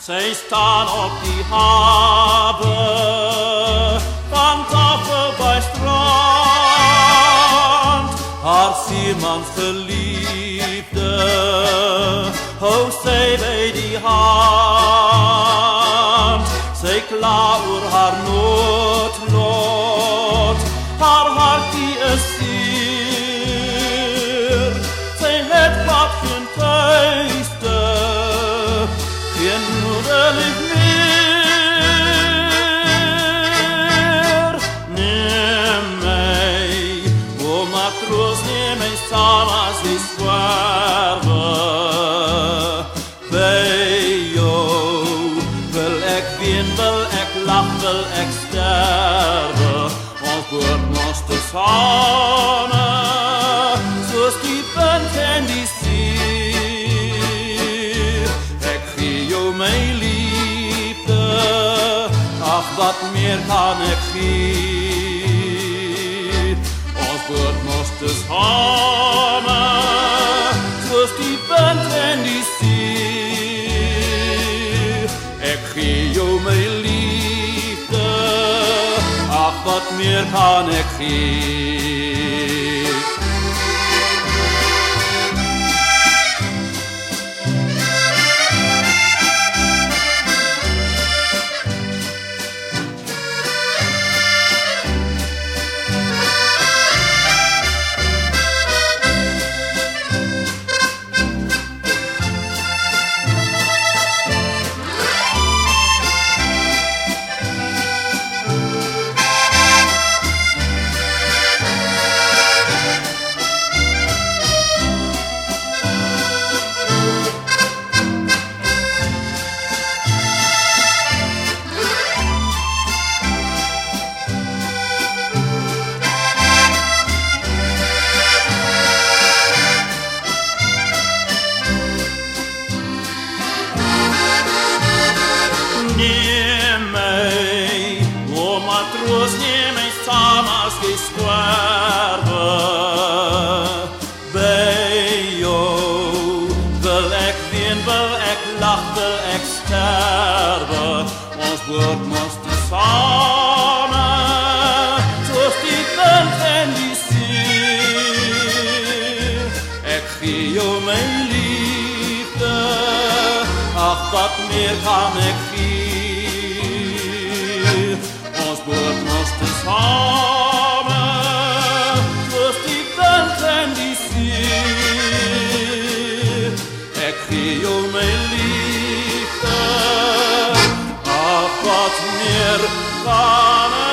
Zij staan op die haven van tafel bij strand. Haar siermans geliefde houdt zij bij die hand. Zij klaagt oor haar noodlot, haar hart die is zier. Zij het wat geen thuiste, geen moederlijk meer. Neem mij, o matroos, neem mij samen als wij sterven. Bij jou wil ik ween, wil ik lach, wil ik sterven. Ons boord moest samen, zoals die punt en die zee. Ik geef jou mijn liefde, ach wat meer kan ik geven. Ons boord moest samen, zoals die punt en die zee. Ik geef jou mijn liefde, ach wat meer kan ik geven. Neem mij, o matroos, neem mij samen als wij sterven. Bij jou wil ik ween, wil ik lach, wil ik sterven. Ons boord moest samen, zoals die punt en die zee. Ik geef jou mijn liefde, ach wat meer kan ik geven. Ons boord moest samen, zoals die punt en die zee. Ik geef jou mijn liefde, ach wat meer kan ik